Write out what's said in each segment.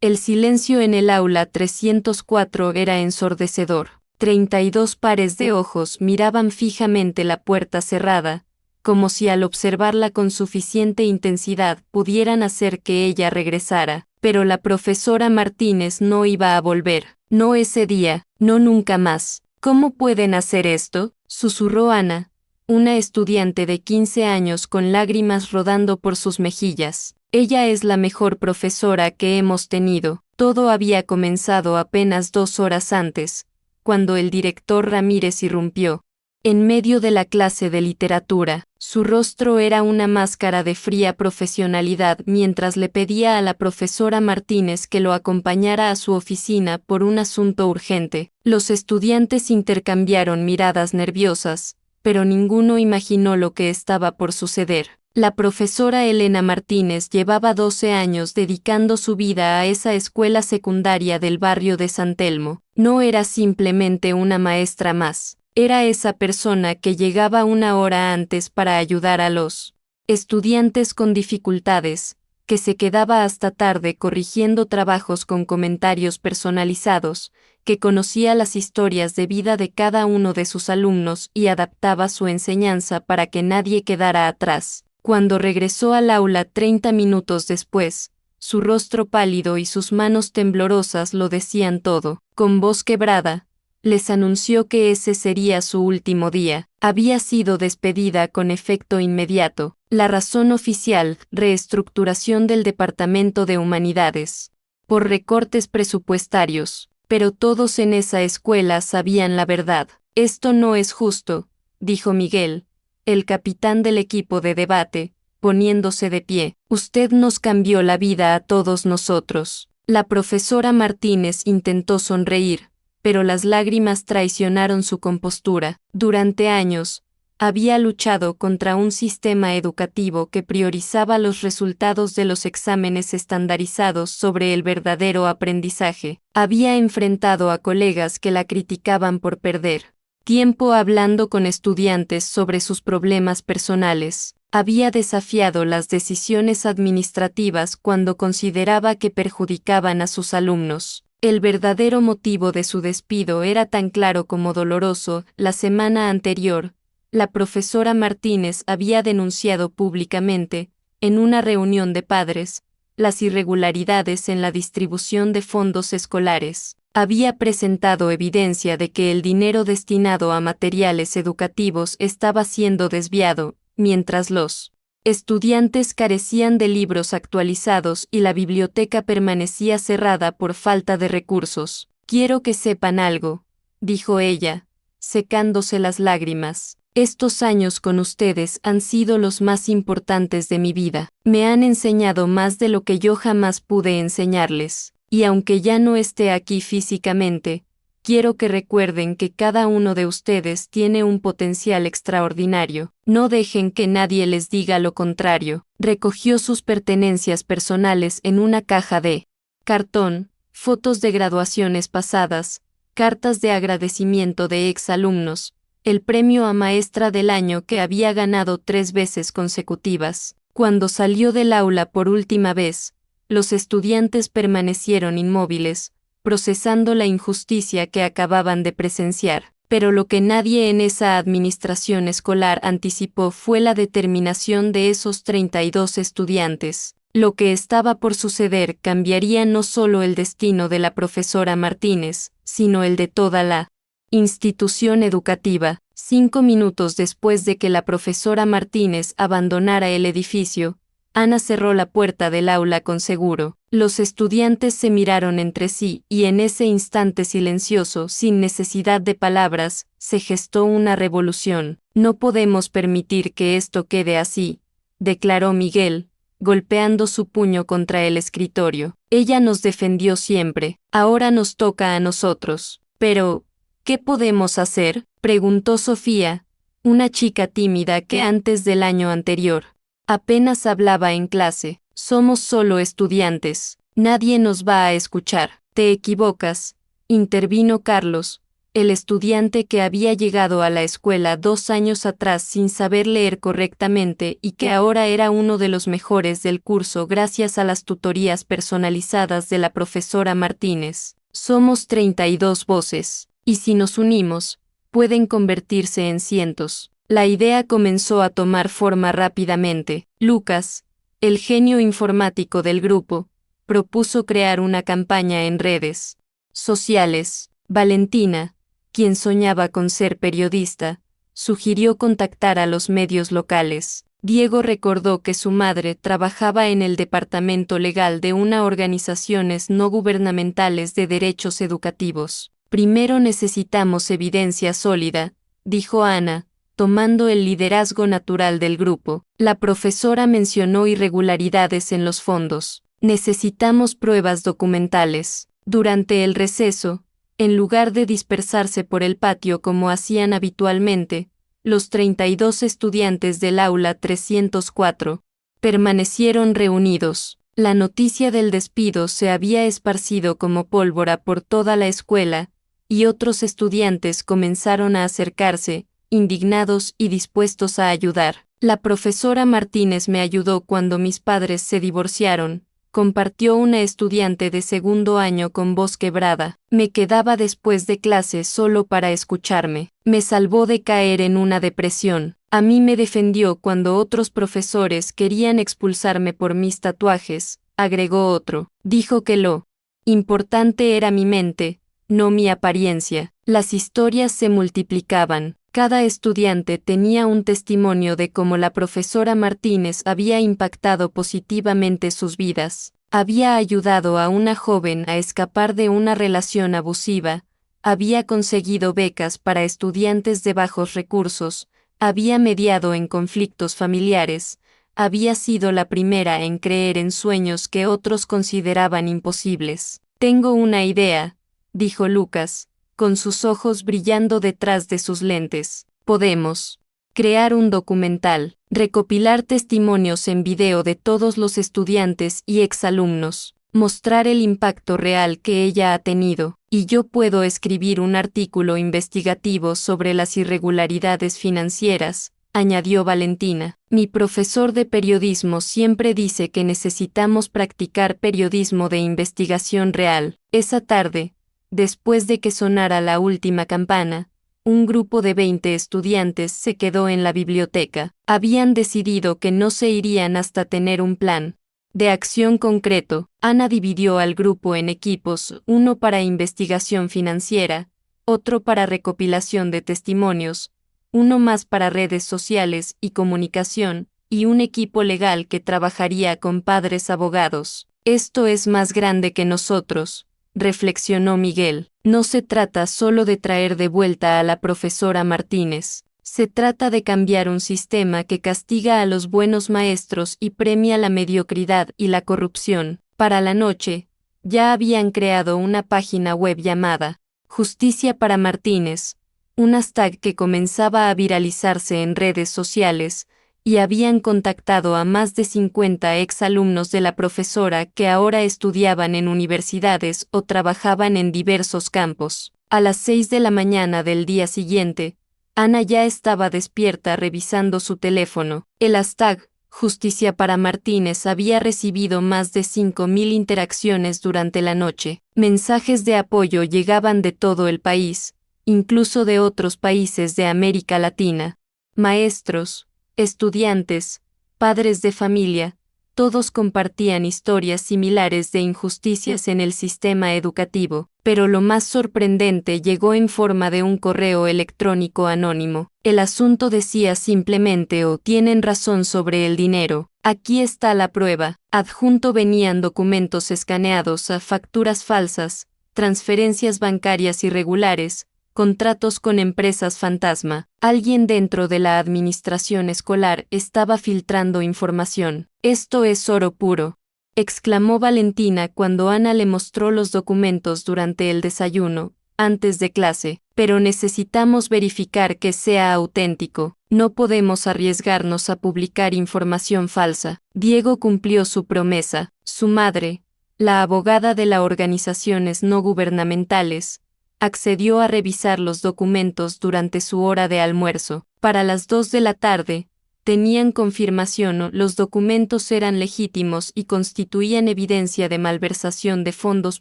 El silencio en el aula 304 era ensordecedor. 32 pares de ojos miraban fijamente la puerta cerrada, como si al observarla con suficiente intensidad pudieran hacer que ella regresara. Pero la profesora Martínez no iba a volver. No ese día, no nunca más. ¿Cómo pueden hacer esto?, susurró Ana, una estudiante de 15 años con lágrimas rodando por sus mejillas. Ella es la mejor profesora que hemos tenido. Todo había comenzado apenas 2 horas antes, cuando el director Ramírez irrumpió. En medio de la clase de literatura, su rostro era una máscara de fría profesionalidad mientras le pedía a la profesora Martínez que lo acompañara a su oficina por un asunto urgente. Los estudiantes intercambiaron miradas nerviosas, pero ninguno imaginó lo que estaba por suceder. La profesora Elena Martínez llevaba 12 años dedicando su vida a esa escuela secundaria del barrio de San Telmo. No era simplemente una maestra más. Era esa persona que llegaba 1 hora antes para ayudar a los estudiantes con dificultades, que se quedaba hasta tarde corrigiendo trabajos con comentarios personalizados, que conocía las historias de vida de cada uno de sus alumnos y adaptaba su enseñanza para que nadie quedara atrás. Cuando regresó al aula 30 minutos después, su rostro pálido y sus manos temblorosas lo decían todo. Con voz quebrada, les anunció que ese sería su último día. Había sido despedida con efecto inmediato. La razón oficial: reestructuración del Departamento de Humanidades. Por recortes presupuestarios. Pero todos en esa escuela sabían la verdad. Esto no es justo, dijo Miguel, el capitán del equipo de debate, poniéndose de pie. Usted nos cambió la vida a todos nosotros. La profesora Martínez intentó sonreír, pero las lágrimas traicionaron su compostura. Durante años, había luchado contra un sistema educativo que priorizaba los resultados de los exámenes estandarizados sobre el verdadero aprendizaje. Había enfrentado a colegas que la criticaban por perder tiempo hablando con estudiantes sobre sus problemas personales. Había desafiado las decisiones administrativas cuando consideraba que perjudicaban a sus alumnos. El verdadero motivo de su despido era tan claro como doloroso. La semana anterior, la profesora Martínez había denunciado públicamente, en una reunión de padres, las irregularidades en la distribución de fondos escolares. Había presentado evidencia de que el dinero destinado a materiales educativos estaba siendo desviado, mientras los estudiantes carecían de libros actualizados y la biblioteca permanecía cerrada por falta de recursos. Quiero que sepan algo, dijo ella, secándose las lágrimas. Estos años con ustedes han sido los más importantes de mi vida. Me han enseñado más de lo que yo jamás pude enseñarles. Y aunque ya no esté aquí físicamente, quiero que recuerden que cada uno de ustedes tiene un potencial extraordinario. No dejen que nadie les diga lo contrario. Recogió sus pertenencias personales en una caja de cartón, fotos de graduaciones pasadas, cartas de agradecimiento de exalumnos, el premio a maestra del año que había ganado 3 veces consecutivas. Cuando salió del aula por última vez, los estudiantes permanecieron inmóviles, procesando la injusticia que acababan de presenciar. Pero lo que nadie en esa administración escolar anticipó fue la determinación de esos 32 estudiantes. Lo que estaba por suceder cambiaría no solo el destino de la profesora Martínez, sino el de toda la institución educativa. 5 minutos después de que la profesora Martínez abandonara el edificio, Ana cerró la puerta del aula con seguro. Los estudiantes se miraron entre sí y en ese instante silencioso, sin necesidad de palabras, se gestó una revolución. No podemos permitir que esto quede así, declaró Miguel, golpeando su puño contra el escritorio. Ella nos defendió siempre, ahora nos toca a nosotros. Pero, ¿qué podemos hacer?, preguntó Sofía, una chica tímida que antes del año anterior apenas hablaba en clase. Somos solo estudiantes. Nadie nos va a escuchar. Te equivocas, intervino Carlos, el estudiante que había llegado a la escuela 2 años atrás sin saber leer correctamente y que ahora era uno de los mejores del curso gracias a las tutorías personalizadas de la profesora Martínez. Somos 32 voces, y si nos unimos, pueden convertirse en cientos. La idea comenzó a tomar forma rápidamente. Lucas, el genio informático del grupo, propuso crear una campaña en redes sociales. Valentina, quien soñaba con ser periodista, sugirió contactar a los medios locales. Diego recordó que su madre trabajaba en el departamento legal de una organizaciones no gubernamentales de derechos educativos. Primero necesitamos evidencia sólida, dijo Ana, tomando el liderazgo natural del grupo. La profesora mencionó irregularidades en los fondos. Necesitamos pruebas documentales. Durante el receso, en lugar de dispersarse por el patio como hacían habitualmente, los 32 estudiantes del aula 304 permanecieron reunidos. La noticia del despido se había esparcido como pólvora por toda la escuela, y otros estudiantes comenzaron a acercarse, indignados y dispuestos a ayudar. La profesora Martínez me ayudó cuando mis padres se divorciaron, compartió una estudiante de segundo año con voz quebrada. Me quedaba después de clase solo para escucharme. Me salvó de caer en una depresión. A mí me defendió cuando otros profesores querían expulsarme por mis tatuajes, agregó otro. Dijo que lo importante era mi mente, no mi apariencia. Las historias se multiplicaban. Cada estudiante tenía un testimonio de cómo la profesora Martínez había impactado positivamente sus vidas. Había ayudado a una joven a escapar de una relación abusiva, había conseguido becas para estudiantes de bajos recursos, había mediado en conflictos familiares, había sido la primera en creer en sueños que otros consideraban imposibles. Tengo una idea, dijo Lucas, con sus ojos brillando detrás de sus lentes. Podemos crear un documental, recopilar testimonios en video de todos los estudiantes y exalumnos, mostrar el impacto real que ella ha tenido, y yo puedo escribir un artículo investigativo sobre las irregularidades financieras, añadió Valentina. Mi profesor de periodismo siempre dice que necesitamos practicar periodismo de investigación real. Esa tarde, después de que sonara la última campana, un grupo de 20 estudiantes se quedó en la biblioteca. Habían decidido que no se irían hasta tener un plan de acción concreto. Ana dividió al grupo en equipos, uno para investigación financiera, otro para recopilación de testimonios, uno más para redes sociales y comunicación, y un equipo legal que trabajaría con padres abogados. Esto es más grande que nosotros, reflexionó Miguel. No se trata solo de traer de vuelta a la profesora Martínez. Se trata de cambiar un sistema que castiga a los buenos maestros y premia la mediocridad y la corrupción. Para la noche, ya habían creado una página web llamada Justicia para Martínez, un hashtag que comenzaba a viralizarse en redes sociales, y habían contactado a más de 50 exalumnos de la profesora que ahora estudiaban en universidades o trabajaban en diversos campos. A las 6 de la mañana del día siguiente, Ana ya estaba despierta revisando su teléfono. El hashtag Justicia para Martínez había recibido más de 5.000 interacciones durante la noche. Mensajes de apoyo llegaban de todo el país, incluso de otros países de América Latina. Maestros, estudiantes, padres de familia, todos compartían historias similares de injusticias en el sistema educativo, pero lo más sorprendente llegó en forma de un correo electrónico anónimo. El asunto decía simplemente o tienen razón sobre el dinero. Aquí está la prueba. Adjunto venían documentos escaneados a facturas falsas, transferencias bancarias irregulares, contratos con empresas fantasma. Alguien dentro de la administración escolar estaba filtrando información. Esto es oro puro, exclamó Valentina cuando Ana le mostró los documentos durante el desayuno, antes de clase. Pero necesitamos verificar que sea auténtico. No podemos arriesgarnos a publicar información falsa. Diego cumplió su promesa. Su madre, la abogada de las organizaciones no gubernamentales, accedió a revisar los documentos durante su hora de almuerzo. Para las 2 de la tarde, tenían confirmación, los documentos eran legítimos y constituían evidencia de malversación de fondos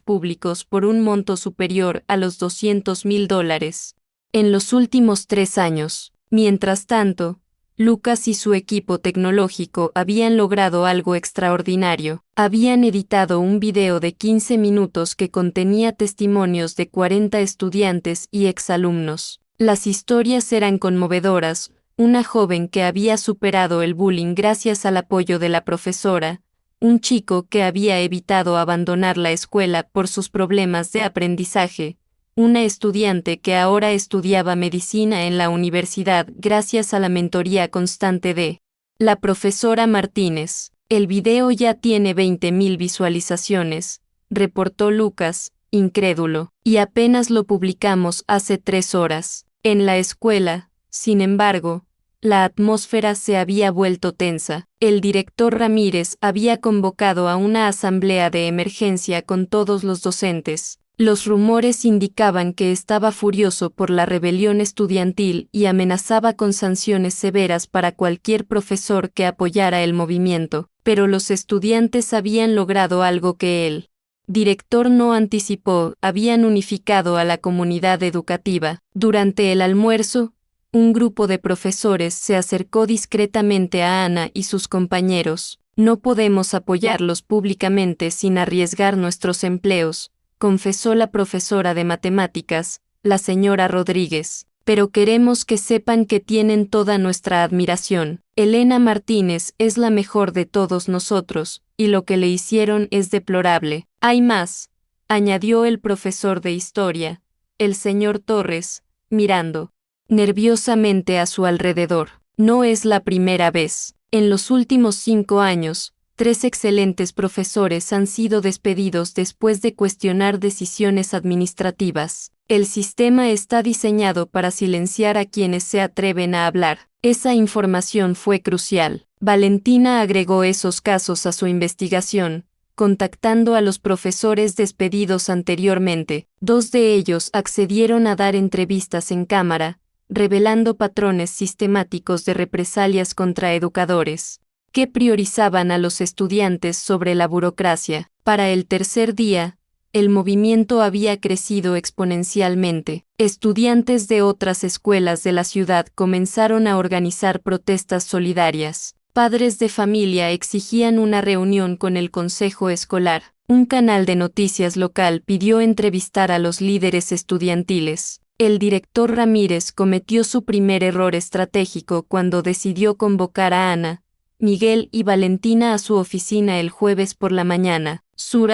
públicos por un monto superior a los $200,000 en los últimos 3 años. Mientras tanto, Lucas y su equipo tecnológico habían logrado algo extraordinario. Habían editado un video de 15 minutos que contenía testimonios de 40 estudiantes y exalumnos. Las historias eran conmovedoras. Una joven que había superado el bullying gracias al apoyo de la profesora, un chico que había evitado abandonar la escuela por sus problemas de aprendizaje, una estudiante que ahora estudiaba medicina en la universidad gracias a la mentoría constante de la profesora Martínez. El video ya tiene 20,000 visualizaciones, reportó Lucas, incrédulo, y apenas lo publicamos hace 3 horas. En la escuela, sin embargo, la atmósfera se había vuelto tensa. El director Ramírez había convocado a una asamblea de emergencia con todos los docentes. Los rumores indicaban que estaba furioso por la rebelión estudiantil y amenazaba con sanciones severas para cualquier profesor que apoyara el movimiento, pero los estudiantes habían logrado algo que el director no anticipó. Habían unificado a la comunidad educativa. Durante el almuerzo, un grupo de profesores se acercó discretamente a Ana y sus compañeros. No podemos apoyarlos públicamente sin arriesgar nuestros empleos, confesó la profesora de matemáticas, la señora Rodríguez. Pero queremos que sepan que tienen toda nuestra admiración. Elena Martínez es la mejor de todos nosotros, y lo que le hicieron es deplorable. Hay más, añadió el profesor de historia, el señor Torres, mirando nerviosamente a su alrededor. No es la primera vez. En los últimos 5 años, 3 excelentes profesores han sido despedidos después de cuestionar decisiones administrativas. El sistema está diseñado para silenciar a quienes se atreven a hablar. Esa información fue crucial. Valentina agregó esos casos a su investigación, contactando a los profesores despedidos anteriormente. 2 de ellos accedieron a dar entrevistas en cámara, revelando patrones sistemáticos de represalias contra educadores, que priorizaban a los estudiantes sobre la burocracia. Para el tercer día, el movimiento había crecido exponencialmente. Estudiantes de otras escuelas de la ciudad comenzaron a organizar protestas solidarias. Padres de familia exigían una reunión con el consejo escolar. Un canal de noticias local pidió entrevistar a los líderes estudiantiles. El director Ramírez cometió su primer error estratégico cuando decidió convocar a Ana, Miguel y Valentina a su oficina el jueves por la mañana. Su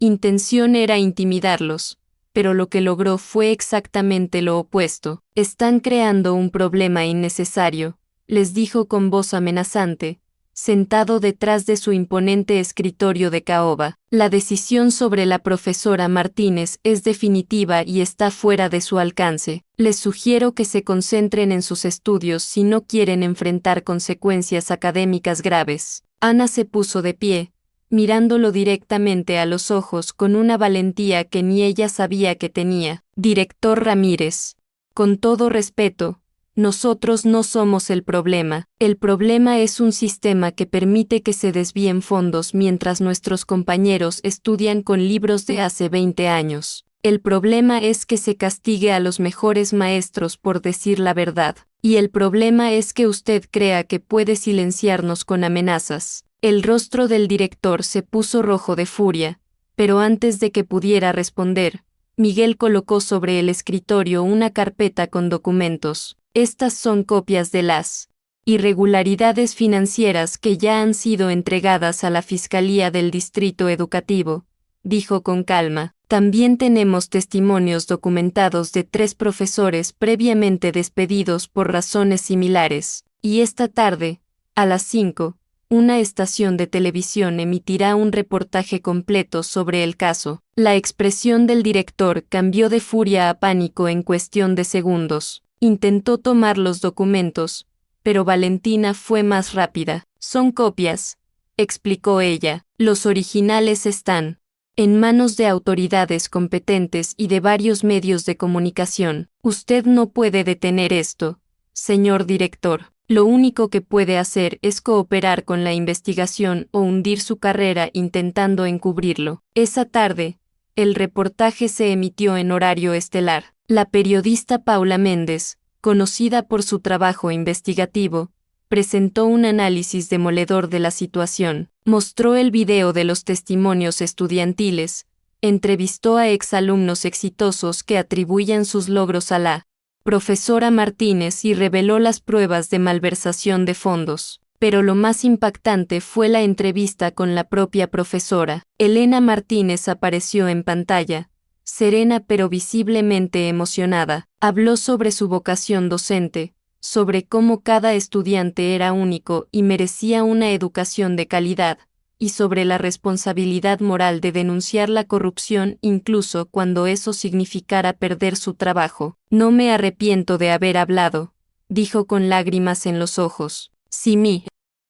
intención era intimidarlos, pero lo que logró fue exactamente lo opuesto. Están creando un problema innecesario, les dijo con voz amenazante, sentado detrás de su imponente escritorio de caoba. La decisión sobre la profesora Martínez es definitiva y está fuera de su alcance. Les sugiero que se concentren en sus estudios si no quieren enfrentar consecuencias académicas graves. Ana se puso de pie, mirándolo directamente a los ojos con una valentía que ni ella sabía que tenía. Director Ramírez, con todo respeto, nosotros no somos el problema es un sistema que permite que se desvíen fondos mientras nuestros compañeros estudian con libros de hace 20 años. El problema es que se castigue a los mejores maestros por decir la verdad, y el problema es que usted crea que puede silenciarnos con amenazas. El rostro del director se puso rojo de furia, pero antes de que pudiera responder, Miguel colocó sobre el escritorio una carpeta con documentos. Estas son copias de las irregularidades financieras que ya han sido entregadas a la Fiscalía del Distrito Educativo, dijo con calma. También tenemos testimonios documentados de 3 profesores previamente despedidos por razones similares, y esta tarde, a las 5, una estación de televisión emitirá un reportaje completo sobre el caso. La expresión del director cambió de furia a pánico en cuestión de segundos. Intentó tomar los documentos, pero Valentina fue más rápida. Son copias, explicó ella. Los originales están en manos de autoridades competentes y de varios medios de comunicación. Usted no puede detener esto, señor director. Lo único que puede hacer es cooperar con la investigación o hundir su carrera intentando encubrirlo. Esa tarde, el reportaje se emitió en horario estelar. La periodista Paula Méndez, conocida por su trabajo investigativo, presentó un análisis demoledor de la situación, mostró el video de los testimonios estudiantiles, entrevistó a exalumnos exitosos que atribuían sus logros a la profesora Martínez y reveló las pruebas de malversación de fondos. Pero lo más impactante fue la entrevista con la propia profesora. Elena Martínez apareció en pantalla, serena pero visiblemente emocionada. Habló sobre su vocación docente, sobre cómo cada estudiante era único y merecía una educación de calidad, y sobre la responsabilidad moral de denunciar la corrupción incluso cuando eso significara perder su trabajo. No me arrepiento de haber hablado, dijo con lágrimas en los ojos. Si mi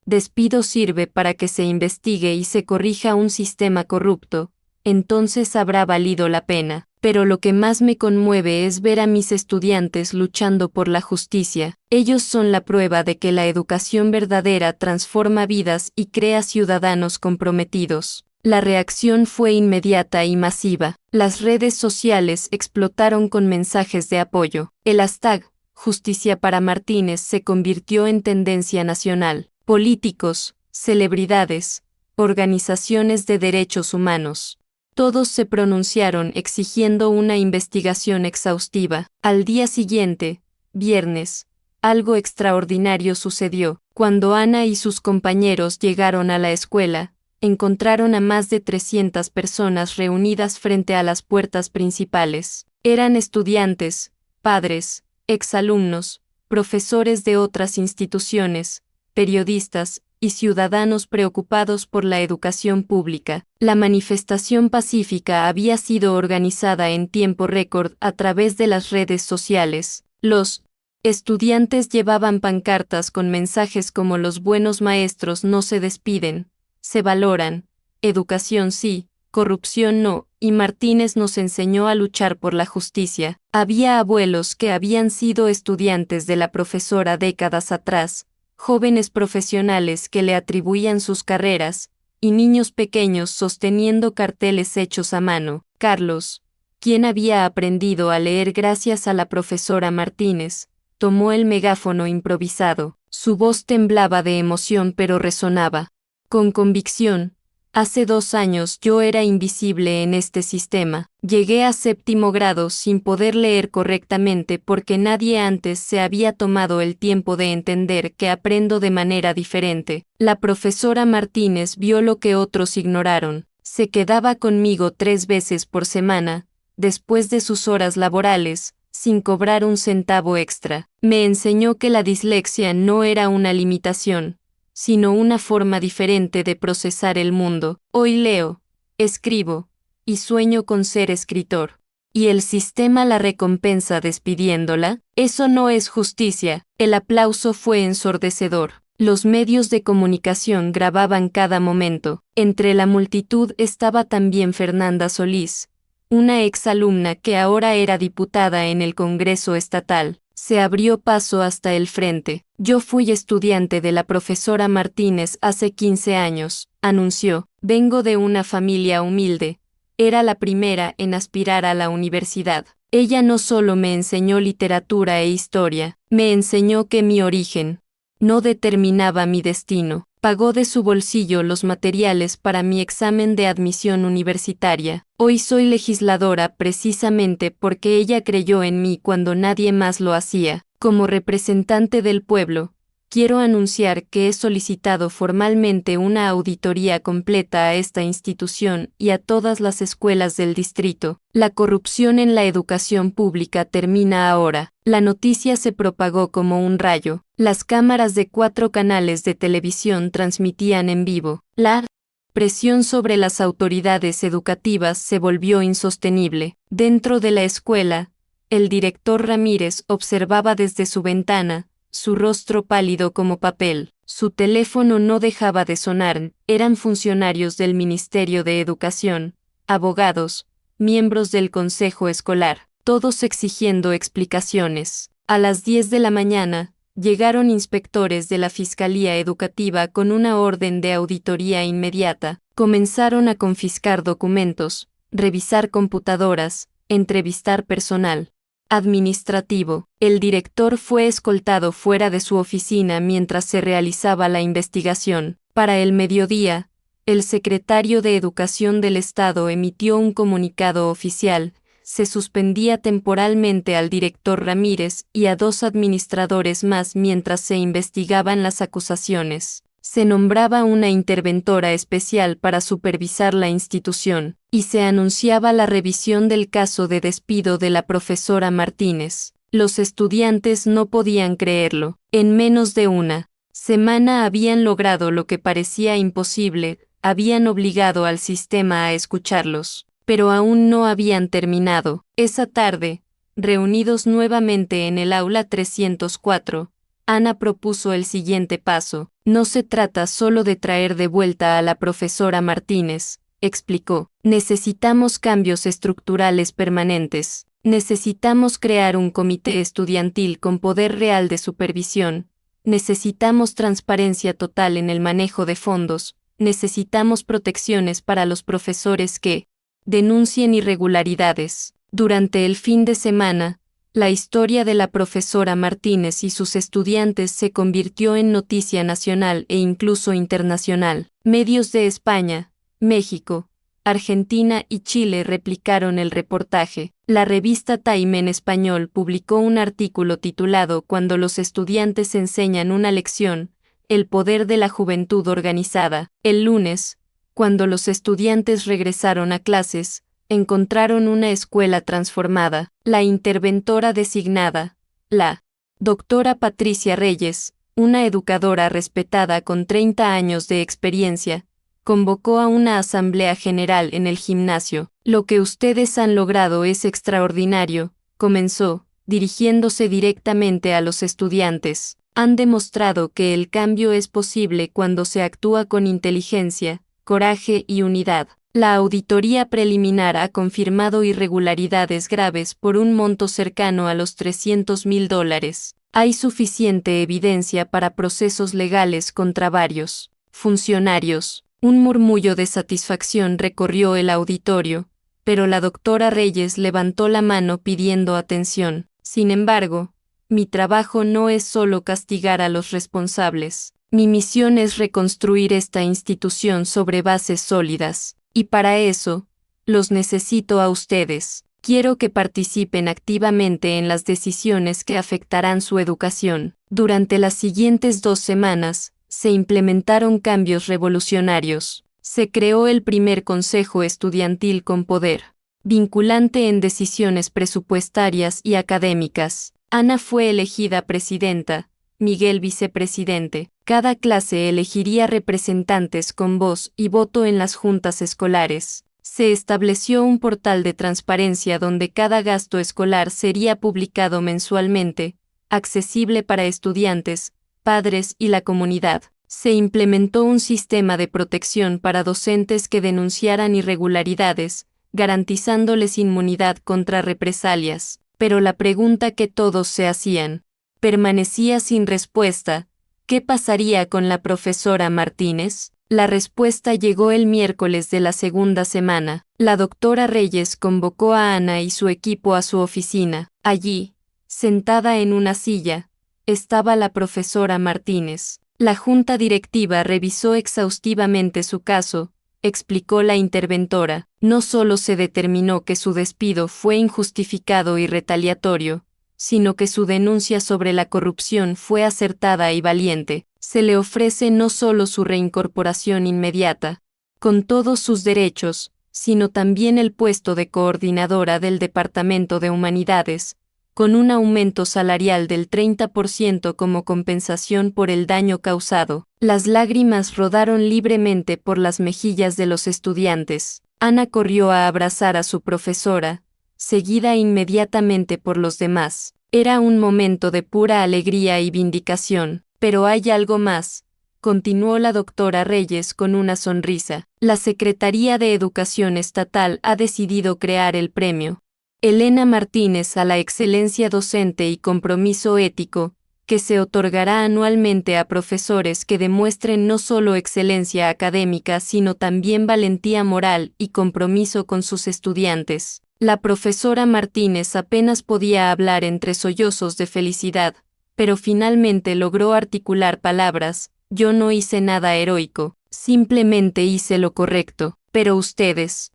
despido sirve para que se investigue y se corrija un sistema corrupto, entonces habrá valido la pena. Pero lo que más me conmueve es ver a mis estudiantes luchando por la justicia. Ellos son la prueba de que la educación verdadera transforma vidas y crea ciudadanos comprometidos. La reacción fue inmediata y masiva. Las redes sociales explotaron con mensajes de apoyo. El hashtag Justicia para Martínez se convirtió en tendencia nacional. Políticos, celebridades, organizaciones de derechos humanos. Todos se pronunciaron exigiendo una investigación exhaustiva. Al día siguiente, viernes, algo extraordinario sucedió. Cuando Ana y sus compañeros llegaron a la escuela, encontraron a más de 300 personas reunidas frente a las puertas principales. Eran estudiantes, padres, exalumnos, profesores de otras instituciones, periodistas, y ciudadanos preocupados por la educación pública. La manifestación pacífica había sido organizada en tiempo récord a través de las redes sociales. Los estudiantes llevaban pancartas con mensajes como "Los buenos maestros no se despiden, se valoran, educación sí, corrupción no", y Martínez nos enseñó a luchar por la justicia. Había abuelos que habían sido estudiantes de la profesora décadas atrás, jóvenes profesionales que le atribuían sus carreras, y niños pequeños sosteniendo carteles hechos a mano. Carlos, quien había aprendido a leer gracias a la profesora Martínez, tomó el megáfono improvisado. Su voz temblaba de emoción pero resonaba con convicción. Hace 2 años yo era invisible en este sistema. Llegué a 7º grado sin poder leer correctamente porque nadie antes se había tomado el tiempo de entender que aprendo de manera diferente. La profesora Martínez vio lo que otros ignoraron. Se quedaba conmigo 3 veces por semana, después de sus horas laborales, sin cobrar un centavo extra. Me enseñó que la dislexia no era una limitación, sino una forma diferente de procesar el mundo. Hoy leo, escribo, y sueño con ser escritor. ¿Y el sistema la recompensa despidiéndola? Eso no es justicia. El aplauso fue ensordecedor. Los medios de comunicación grababan cada momento. Entre la multitud estaba también Fernanda Solís, una exalumna que ahora era diputada en el Congreso Estatal. Se abrió paso hasta el frente. Yo fui estudiante de la profesora Martínez hace 15 años, anunció. Vengo de una familia humilde. Era la primera en aspirar a la universidad. Ella no solo me enseñó literatura e historia, me enseñó que mi origen no determinaba mi destino. Pagó de su bolsillo los materiales para mi examen de admisión universitaria. Hoy soy legisladora precisamente porque ella creyó en mí cuando nadie más lo hacía. Como representante del pueblo, quiero anunciar que he solicitado formalmente una auditoría completa a esta institución y a todas las escuelas del distrito. La corrupción en la educación pública termina ahora. La noticia se propagó como un rayo. Las cámaras de 4 canales de televisión transmitían en vivo. La presión sobre las autoridades educativas se volvió insostenible. Dentro de la escuela, el director Ramírez observaba desde su ventana, su rostro pálido como papel. Su teléfono no dejaba de sonar. Eran funcionarios del Ministerio de Educación, abogados, miembros del consejo escolar, todos exigiendo explicaciones. A las 10 de la mañana, llegaron inspectores de la Fiscalía Educativa con una orden de auditoría inmediata. Comenzaron a confiscar documentos, revisar computadoras, entrevistar personal administrativo. El director fue escoltado fuera de su oficina mientras se realizaba la investigación. Para el mediodía, el secretario de Educación del Estado emitió un comunicado oficial. Se suspendía temporalmente al director Ramírez y a 2 administradores más mientras se investigaban las acusaciones. Se nombraba una interventora especial para supervisar la institución, y se anunciaba la revisión del caso de despido de la profesora Martínez. Los estudiantes no podían creerlo. En menos de una semana habían logrado lo que parecía imposible, habían obligado al sistema a escucharlos. Pero aún no habían terminado. Esa tarde, reunidos nuevamente en el aula 304, Ana propuso el siguiente paso. No se trata solo de traer de vuelta a la profesora Martínez, explicó. Necesitamos cambios estructurales permanentes. Necesitamos crear un comité estudiantil con poder real de supervisión. Necesitamos transparencia total en el manejo de fondos. Necesitamos protecciones para los profesores que denuncien irregularidades. Durante el fin de semana, la historia de la profesora Martínez y sus estudiantes se convirtió en noticia nacional e incluso internacional. Medios de España, México, Argentina y Chile replicaron el reportaje. La revista Time en español publicó un artículo titulado Cuando los estudiantes enseñan una lección, el poder de la juventud organizada. El lunes, cuando los estudiantes regresaron a clases, encontraron una escuela transformada. La interventora designada, la doctora Patricia Reyes, una educadora respetada con 30 años de experiencia, convocó a una asamblea general en el gimnasio. Lo que ustedes han logrado es extraordinario, comenzó, dirigiéndose directamente a los estudiantes. Han demostrado que el cambio es posible cuando se actúa con inteligencia, coraje y unidad. La auditoría preliminar ha confirmado irregularidades graves por un monto cercano a los $300,000. Hay suficiente evidencia para procesos legales contra varios funcionarios. Un murmullo de satisfacción recorrió el auditorio, pero la doctora Reyes levantó la mano pidiendo atención. Sin embargo, mi trabajo no es solo castigar a los responsables. Mi misión es reconstruir esta institución sobre bases sólidas. Y para eso, los necesito a ustedes. Quiero que participen activamente en las decisiones que afectarán su educación. Durante las siguientes 2 semanas, se implementaron cambios revolucionarios. Se creó el primer consejo estudiantil con poder vinculante en decisiones presupuestarias y académicas. Ana fue elegida presidenta, Miguel vicepresidente. Cada clase elegiría representantes con voz y voto en las juntas escolares. Se estableció un portal de transparencia donde cada gasto escolar sería publicado mensualmente, accesible para estudiantes, padres y la comunidad. Se implementó un sistema de protección para docentes que denunciaran irregularidades, garantizándoles inmunidad contra represalias. Pero la pregunta que todos se hacían permanecía sin respuesta. ¿Qué pasaría con la profesora Martínez? La respuesta llegó el miércoles de la segunda semana. La doctora Reyes convocó a Ana y su equipo a su oficina. Allí, sentada en una silla, estaba la profesora Martínez. La junta directiva revisó exhaustivamente su caso, explicó la interventora. No solo se determinó que su despido fue injustificado y retaliatorio, sino que su denuncia sobre la corrupción fue acertada y valiente. Se le ofrece no solo su reincorporación inmediata, con todos sus derechos, sino también el puesto de coordinadora del Departamento de Humanidades, con un aumento salarial del 30% como compensación por el daño causado. Las lágrimas rodaron libremente por las mejillas de los estudiantes. Ana corrió a abrazar a su profesora, seguida inmediatamente por los demás. Era un momento de pura alegría y vindicación. Pero hay algo más, continuó la doctora Reyes con una sonrisa. La Secretaría de Educación Estatal ha decidido crear el premio Elena Martínez a la excelencia docente y compromiso ético, que se otorgará anualmente a profesores que demuestren no solo excelencia académica sino también valentía moral y compromiso con sus estudiantes. La profesora Martínez apenas podía hablar entre sollozos de felicidad, pero finalmente logró articular palabras. Yo no hice nada heroico, simplemente hice lo correcto, pero ustedes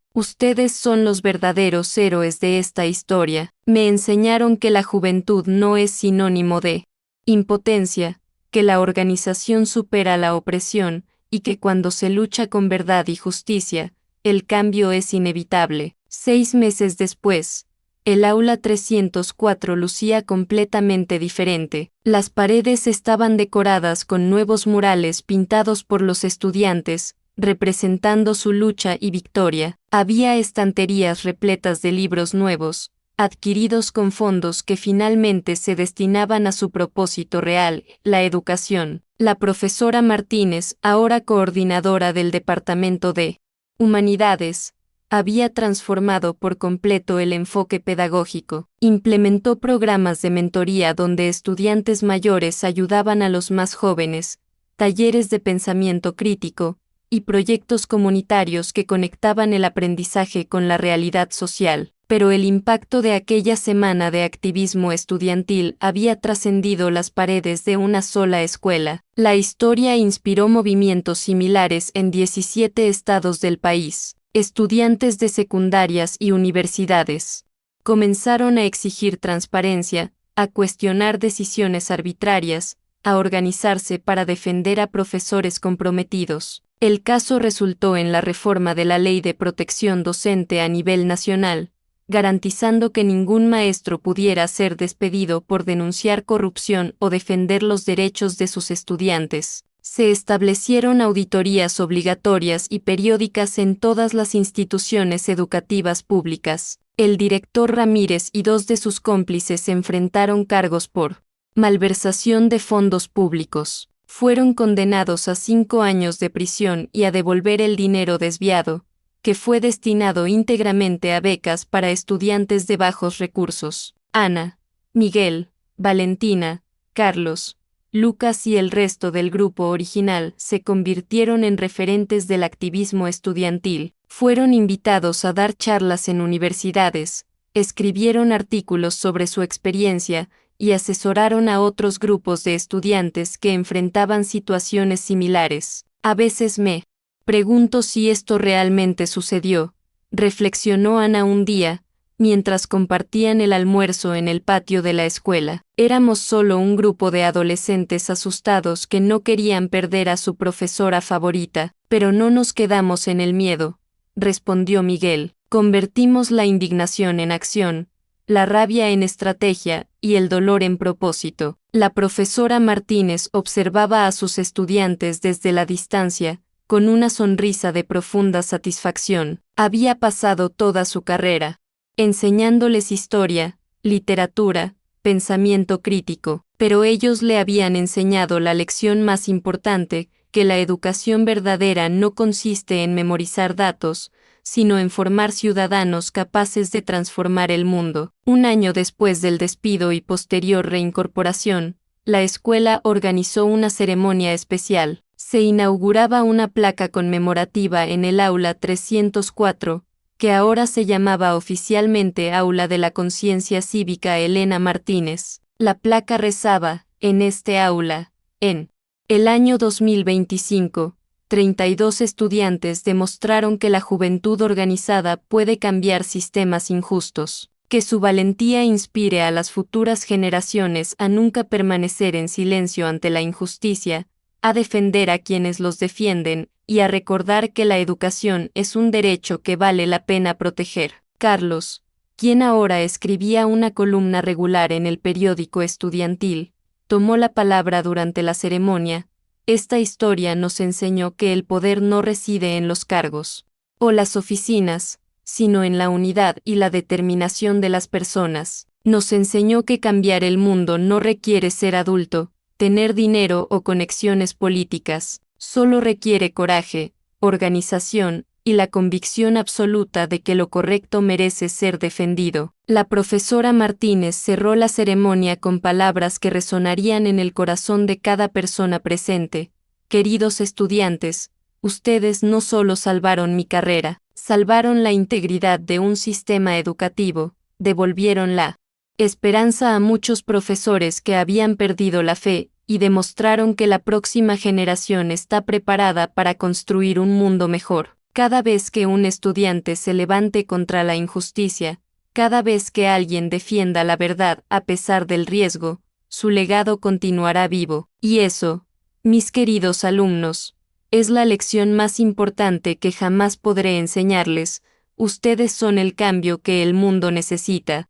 son los verdaderos héroes de esta historia. Me enseñaron que la juventud no es sinónimo de impotencia, que la organización supera la opresión, y que cuando se lucha con verdad y justicia, el cambio es inevitable. 6 meses después, el aula 304 lucía completamente diferente. Las paredes estaban decoradas con nuevos murales pintados por los estudiantes, representando su lucha y victoria. Había estanterías repletas de libros nuevos, adquiridos con fondos que finalmente se destinaban a su propósito real, la educación. La profesora Martínez, ahora coordinadora del Departamento de Humanidades, había transformado por completo el enfoque pedagógico. Implementó programas de mentoría donde estudiantes mayores ayudaban a los más jóvenes, talleres de pensamiento crítico, y proyectos comunitarios que conectaban el aprendizaje con la realidad social. Pero el impacto de aquella semana de activismo estudiantil había trascendido las paredes de una sola escuela. La historia inspiró movimientos similares en 17 estados del país. Estudiantes de secundarias y universidades comenzaron a exigir transparencia, a cuestionar decisiones arbitrarias, a organizarse para defender a profesores comprometidos. El caso resultó en la reforma de la Ley de Protección Docente a nivel nacional, garantizando que ningún maestro pudiera ser despedido por denunciar corrupción o defender los derechos de sus estudiantes. Se establecieron auditorías obligatorias y periódicas en todas las instituciones educativas públicas. El director Ramírez y 2 de sus cómplices enfrentaron cargos por malversación de fondos públicos. Fueron condenados a 5 años de prisión y a devolver el dinero desviado, que fue destinado íntegramente a becas para estudiantes de bajos recursos. Ana, Miguel, Valentina, Carlos, Lucas y el resto del grupo original se convirtieron en referentes del activismo estudiantil. Fueron invitados a dar charlas en universidades, escribieron artículos sobre su experiencia y asesoraron a otros grupos de estudiantes que enfrentaban situaciones similares. A veces me pregunto si esto realmente sucedió, reflexionó Ana un día, mientras compartían el almuerzo en el patio de la escuela. Éramos solo un grupo de adolescentes asustados que no querían perder a su profesora favorita, pero no nos quedamos en el miedo, respondió Miguel. Convertimos la indignación en acción, la rabia en estrategia y el dolor en propósito. La profesora Martínez observaba a sus estudiantes desde la distancia, con una sonrisa de profunda satisfacción. Había pasado toda su carrera enseñándoles historia, literatura, pensamiento crítico, pero ellos le habían enseñado la lección más importante, que la educación verdadera no consiste en memorizar datos, sino en formar ciudadanos capaces de transformar el mundo. Un año después del despido y posterior reincorporación, la escuela organizó una ceremonia especial. Se inauguraba una placa conmemorativa en el aula 304, que ahora se llamaba oficialmente Aula de la Conciencia Cívica Elena Martínez. La placa rezaba, en este aula, en el año 2025, 32 estudiantes demostraron que la juventud organizada puede cambiar sistemas injustos, que su valentía inspire a las futuras generaciones a nunca permanecer en silencio ante la injusticia, a defender a quienes los defienden, y a recordar que la educación es un derecho que vale la pena proteger. Carlos, quien ahora escribía una columna regular en el periódico estudiantil, tomó la palabra durante la ceremonia. Esta historia nos enseñó que el poder no reside en los cargos o las oficinas, sino en la unidad y la determinación de las personas. Nos enseñó que cambiar el mundo no requiere ser adulto, tener dinero o conexiones políticas. Solo requiere coraje, organización, y la convicción absoluta de que lo correcto merece ser defendido. La profesora Martínez cerró la ceremonia con palabras que resonarían en el corazón de cada persona presente. Queridos estudiantes, ustedes no solo salvaron mi carrera, salvaron la integridad de un sistema educativo, devolvieron la esperanza a muchos profesores que habían perdido la fe, y demostraron que la próxima generación está preparada para construir un mundo mejor. Cada vez que un estudiante se levante contra la injusticia, cada vez que alguien defienda la verdad a pesar del riesgo, su legado continuará vivo. Y eso, mis queridos alumnos, es la lección más importante que jamás podré enseñarles. Ustedes son el cambio que el mundo necesita.